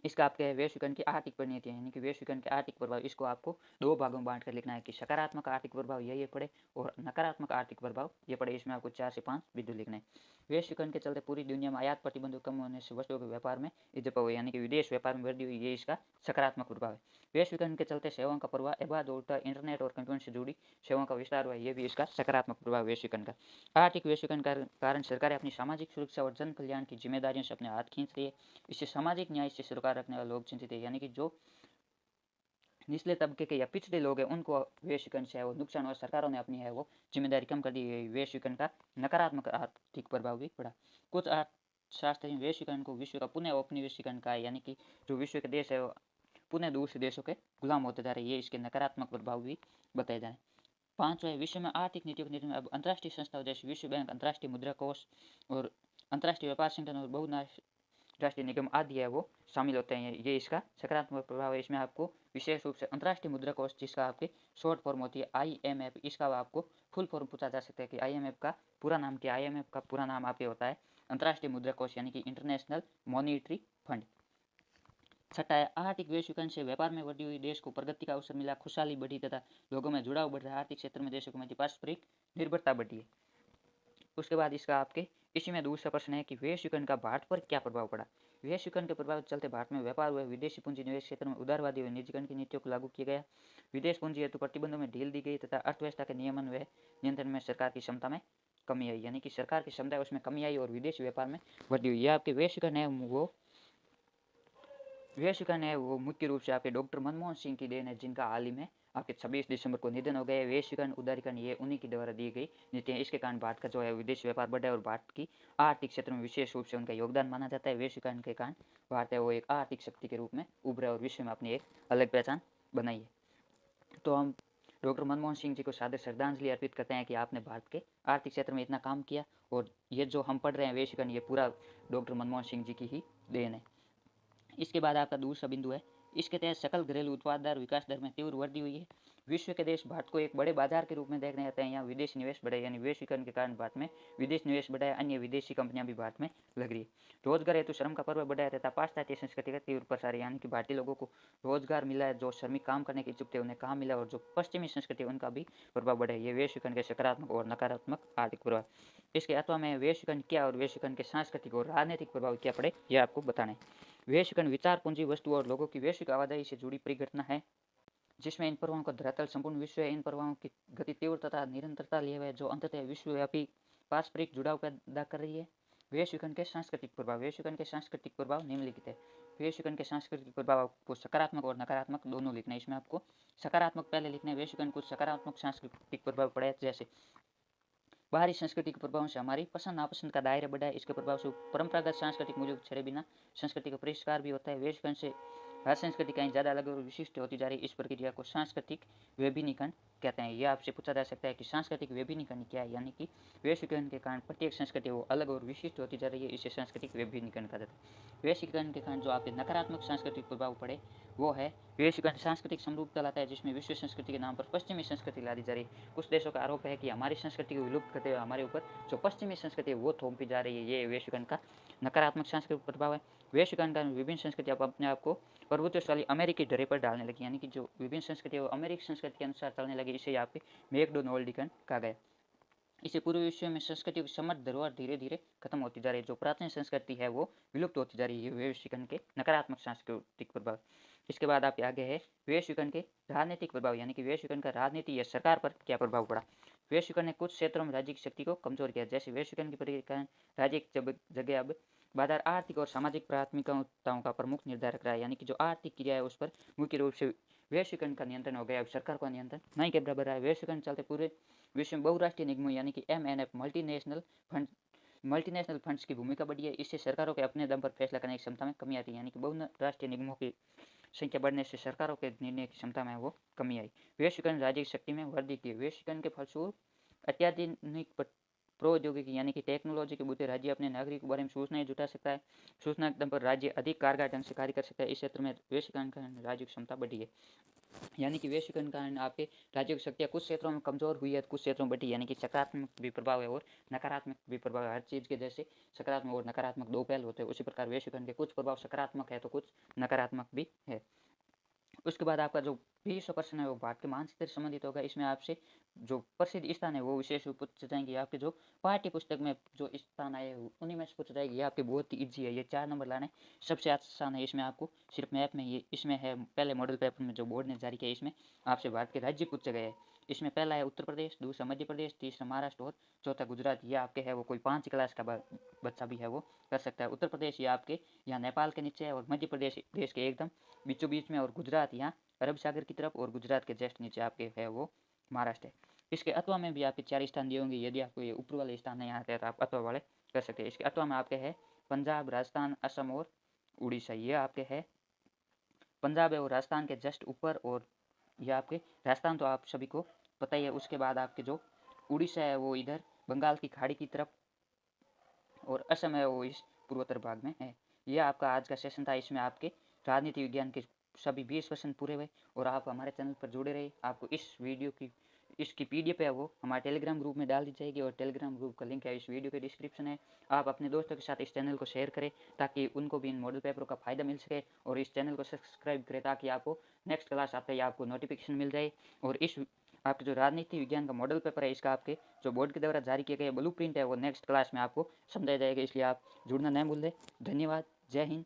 इसका आपके वैश्वीकरण की आर्थिक परिणति है, यानी कि वैश्वीकरण के आर्थिक प्रभाव, इसको आपको दो भागों में बांट कर लिखना है कि सकारात्मक आर्थिक प्रभाव ये पड़े और नकारात्मक आर्थिक प्रभाव ये पड़े। इसमें आपको 4 से 5 बिंदु लिखने हैं। वैश्वीकरण के चलते पूरी दुनिया में आयात प्रतिबंधों कम होने से वस्तुओं के व्यापार में इजाफा हुआ, यानी कि विदेश व्यापार में वृद्धि हुई, ये इसका सकारात्मक प्रभाव है। वैश्वीकरण के चलते सेवाओं का प्रवाह एबाद होता, इंटरनेट और कंप्यूटर से जुड़ी सेवाओं का विस्तार हुआ, ये भी इसका सकारात्मक प्रभाव वैश्वीकरण का। आर्थिक वैश्वीकरण के कारण सरकारें अपनी सामाजिक सुरक्षा और जन कल्याण की जिम्मेदारियों से अपने हाथ खींच रही है। इससे सामाजिक न्याय से सरकार रखने वाले लोग चिंतित है, यानी कि जो निचले तबके के या पिछड़े लोग हैं उनको वैश्वीकरण से है वो नुकसान और सरकारों ने अपनी है वो जिम्मेदारी कम कर दी है। वैश्वीकरण का नकारात्मक आर्थिक प्रभाव भी पड़ा। कुछ अर्थशास्त्री वैश्वीकरण को विश्व का पुनः औपनिवेशीकरण का है, यानी कि जो विश्व के देश है वो पुनः दूसरे देशों के गुलाम होते जा रहे हैं, ये इसके नकारात्मक प्रभाव भी बताए जाए। पांचवा है विश्व में आर्थिक नीतियों के निर्माण में अब अंतर्राष्ट्रीय संस्थाओं जैसे विश्व बैंक, अंतर्राष्ट्रीय मुद्रा कोष और अंतर्राष्ट्रीय व्यापार संगठन और बहुराष्ट्रीय निगम आदि है वो शामिल होते हैं। ये इसका सकारात्मक प्रभाव है। इसमें आपको विशेष रूप से अंतर्राष्ट्रीय मुद्रा कोष, जिसका आपके शॉर्ट फॉर्म होती है IMF, इसका आपको फुल फॉर्म पूछा जा सकता है कि IMF का पूरा नाम क्या। IMF का पूरा नाम आपके होता है अंतर्राष्ट्रीय मुद्रा कोष, यानी कि इंटरनेशनल मॉनिटरी फंड। छठा है आर्थिक वैश्वीकरण से व्यापार में बढ़ी हुई देश को प्रगति का अवसर मिला, खुशहाली बढ़ी तथा लोगों में जुड़ाव बढ़ रहा है, आर्थिक क्षेत्र में देशों के मध्य पारस्परिक निर्भरता बढ़ी है। उसके बाद इसका आपके इसी में दूसरा प्रश्न है कि वैश्वीकरण का भारत पर क्या प्रभाव पड़ा। वैश्वीकरण के प्रभाव के चलते भारत में व्यापार हुए, विदेशी पूंजी निवेश क्षेत्र में उदारवादी व निजीकरण की नीतियों को लागू किया गया, विदेश पूंजी हेतु प्रतिबंधों में ढील दी गई तथा अर्थव्यवस्था के नियमन व नियंत्रण में सरकार की क्षमता में कमी आई, यानी कि सरकार की क्षमता है उसमें कमी आई और विदेशी व्यापार में वृद्धि हुई। यह आपके वैश्वीकरण है वो मुख्य रूप से आपके डॉक्टर मनमोहन सिंह की देन है, जिनका हाल ही में आपके 26 दिसंबर को निधन हो गए। वैश्वीकरण उदारीकरण ये उन्हीं के द्वारा दी गई नीतियाँ, इसके कारण भारत का जो है विदेश व्यापार बढ़ा है और भारत की आर्थिक क्षेत्र में विशेष रूप से उनका योगदान माना जाता है। वैश्वीकरण के कारण भारत है वो एक आर्थिक शक्ति के रूप में उभरा और विश्व में अपनी एक अलग पहचान बनाई है। तो हम डॉक्टर मनमोहन सिंह जी को सादर श्रद्धांजलि अर्पित करते हैं कि आपने भारत के आर्थिक क्षेत्र में इतना काम किया और ये जो हम पढ़ रहे हैं वैश्वीकरण, ये पूरा डॉक्टर मनमोहन सिंह जी की ही देन है। इसके बाद आपका दूसरा बिंदु है, इसके तहत सकल घरेलू उत्पाद दर विकास दर में तीव्र वृद्धि हुई है। विश्व के देश भारत को एक बड़े बाजार के रूप में देखने आते हैं। यहाँ विदेशी निवेश बढ़े, यानी वैश्वीकरण के कारण भारत में विदेश निवेश बढ़ा है, अन्य विदेशी कंपनियां भी भारत में लग रही है। रोजगार हेतु श्रम का पर्व बढ़ा है तथा पाश्चात्य संस्कृति का तीव्र प्रसार, यानी कि भारतीय लोगों को रोजगार मिला है, जो श्रमिक काम करने के इच्छुक थे उन्हें काम मिला और जो पश्चिमी संस्कृति उनका भी प्रभाव बढ़ा है। ये वैश्वीकरण के सकारात्मक और नकारात्मक आर्थिक प्रभाव। इसके अथवा में वैश्वीकरण क्या और वैश्वीकरण के सांस्कृतिक और राजनीतिक प्रभाव क्या पड़े, यह आपको बताना है। वैश्वीकरण विचार पूंजी वस्तु और लोगों की वैश्विक आवाजाही से जुड़ी परिघटना है, जिसमें इन प्रभावों का धरातल संपूर्ण विश्व है। इन प्रभावों की गति तीव्र तथा निरंतरता लिए हुए जो अंततः विश्वव्यापी पारस्परिक जुड़ाव पैदा कर रही है। वैश्वीकरण के सांस्कृतिक प्रभाव। वैश्वीकरण के सांस्कृतिक प्रभाव निम्नलिखित है। वैश्वीकरण के सांस्कृतिक प्रभाव आपको सकारात्मक और नकारात्मक दोनों लिखना है। इसमें आपको सकारात्मक पहले लिखना है। वैश्वीकरण कुछ सकारात्मक सांस्कृतिक प्रभाव पड़े, जैसे बाहरी सांस्कृतिक प्रभावों से हमारी पसंद नापसंद का दायरा बढ़ा है। इसके प्रभाव से परंपरागत सांस्कृतिक मूल्यों को छेड़े बिना संस्कृति का परिष्कार भी होता है। वैश्वीकरण से हर संस्कृति कहीं ज़्यादा अलग और विशिष्ट होती जा रही है। इस प्रक्रिया को सांस्कृतिक विभिन्नीकरण कहते हैं। यह आपसे पूछा जा सकता है कि सांस्कृतिक विभिन्नीकरण क्या है, यानी कि वैश्वीकरण के कारण प्रत्येक संस्कृति वो अलग और विशिष्ट होती जा रही है, इसे सांस्कृतिक विभिन्नीकरण कहा जाता है। वैश्वीकरण के कारण जो आपके नकारात्मक सांस्कृतिक प्रभाव पड़े वो है, वैश्वीकरण सांस्कृतिक समरूपता लाता है, जिसमें विश्व संस्कृति के नाम पर पश्चिमी संस्कृति ला दी जा रही है। कुछ देशों का आरोप है कि हमारी संस्कृति को विलुप्त करते हुए हमारे ऊपर जो पश्चिमी संस्कृति है वो थोपी जा रही है। ये वैश्वीकरण का नकारात्मक सांस्कृतिक प्रभाव है। वैश्वीकरण का विभिन्न संस्कृति अपने आप को प्रभुत्वशाली अमेरिकी ढरे पर डालने लगी, यानी कि जो विभिन्न संस्कृति है वो अमेरिकी संस्कृति के अनुसार चलने लगी। इसे यहाँ पे मैकडोनाल्डिकन कहा गया। इसे पूरे विश्व में संस्कृति की समृद्ध धरोहर धीरे धीरे खत्म होती जा रही है। जो प्राचीन संस्कृति है वो विलुप्त होती जा रही है। वैश्वीकरण के नकारात्मक सांस्कृतिक प्रभाव। इसके बाद आप आगे है वैश्वीकरण के राजनीतिक प्रभाव, यानी कि वैश्वीकरण का राजनीति या सरकार पर क्या प्रभाव पड़ा। वैश्वीकरण ने कुछ क्षेत्रों में राज्य की शक्ति को कमजोर किया, जैसे वैश्वीकरण के कारण राज्य की जगह अब बाजार आर्थिक और सामाजिक प्राथमिकताओं का प्रमुख निर्धारक रहा है, यानी कि जो आर्थिक क्रिया है उस पर मुख्य रूप से वैश्वीकरण का नियंत्रण हो गया। अब सरकार का नियंत्रण नहीं के बराबर है। वैश्वीकरण चलते पूरे विश्व में बहुराष्ट्रीय निगमों, यानी कि MNF मल्टीनेशनल फंड्स की भूमिका बढ़ी है। इससे सरकारों के अपने दम पर फैसला करने की क्षमता में कमी आती है, यानी कि बहुराष्ट्रीय निगमों की संख्या बढ़ने से सरकारों के निर्णय की क्षमता में वो कमी आई। वैश्वीकरण राज्य की शक्ति में वृद्धि की। वैश्वीकरण के फलस्वरूप अत्याधुनिक प्रौद्योगिकी, यानी कि टेक्नोलॉजी के बूते राज्य अपने नागरिक के बारे में सूचनाएं जुटा सकता है। सूचना के दम पर राज्य अधिक कारगर ढंग से कार्य कर सकता है। इस क्षेत्र में वैश्वीकरण का राज्य की क्षमता बढ़ी है, यानी कि वैश्वीकरण के कारण आपके राज्यों की शक्तियाँ कुछ क्षेत्रों में कमजोर हुई है, कुछ क्षेत्रों में बढ़ी, यानी कि सकारात्मक भी प्रभाव है और नकारात्मक भी प्रभाव है। हर चीज़ के जैसे सकारात्मक और नकारात्मक दो पहलू होते हैं, उसी प्रकार वैश्वीकरण के कुछ प्रभाव सकारात्मक है तो कुछ नकारात्मक भी है। उसके बाद आपका जो 20वां प्रश्न है वो भारत के मानचित्र से संबंधित होगा। इसमें आपसे जो प्रसिद्ध स्थान है वो विशेष रूप पूछे जाएंगे। आपके जो पाठ्य पुस्तक में जो स्थान आए उन्हीं में से पूछा जाएगी। ये आपके बहुत ही ईजी है, ये 4 नंबर लाने सबसे आसान है। इसमें आपको सिर्फ मैप में ये इसमें है, पहले मॉडल पेपर में जो बोर्ड ने जारी किया इसमें आपसे भारत के राज्य पूछे गए हैं। इसमें पहला है उत्तर प्रदेश, दूसरा मध्य प्रदेश, तीसरा महाराष्ट्र और चौथा गुजरात। ये आपके है वो कोई 5 क्लास का बच्चा भी है वो कर सकता है। उत्तर प्रदेश ये आपके यहाँ नेपाल के नीचे है और मध्य प्रदेश देश के एकदम बीचों बीच में और गुजरात यहाँ अरब सागर की तरफ, और गुजरात के जस्ट नीचे आपके है वो महाराष्ट्र है। इसके अथवा में भी आपके 4 स्थान दिए होंगे। यदि आपको ये ऊपर वाले स्थान नहीं आते हैं तो आप अथवा वाले कर सकते हैं। इसके अथवा में आपके है पंजाब, राजस्थान, असम और उड़ीसा। ये आपके है पंजाब है और राजस्थान के जस्ट ऊपर, और ये आपके राजस्थान तो आप सभी को पता ही है। उसके बाद आपके जो उड़ीसा है वो इधर बंगाल की खाड़ी की तरफ, और असम है वो इस पूर्वोत्तर भाग में है। यह आपका आज का सेशन था। इसमें आपके राजनीति विज्ञान के सभी 20 क्वेश्चन पूरे हुए, और आप हमारे चैनल पर जुड़े रहे। आपको इस वीडियो की इसकी पीडीएफ है वो हमारे टेलीग्राम ग्रुप में डाल दी जाएगी, और टेलीग्राम ग्रुप का लिंक है इस वीडियो के डिस्क्रिप्शन है। आप अपने दोस्तों के साथ इस चैनल को शेयर करें ताकि उनको भी इन मॉडल पेपरों का फ़ायदा मिल सके, और इस चैनल को सब्सक्राइब करें ताकि आपको नेक्स्ट क्लास आते ही आपको नोटिफिकेशन मिल जाए। और इस आपके जो राजनीति विज्ञान का मॉडल पेपर है इसका आपके जो बोर्ड के द्वारा जारी किए गए ब्लूप्रिंट है वो नेक्स्ट क्लास में आपको समझाया जाएगा, इसलिए आप जुड़ना नहीं भूल दें। धन्यवाद। जय हिंद।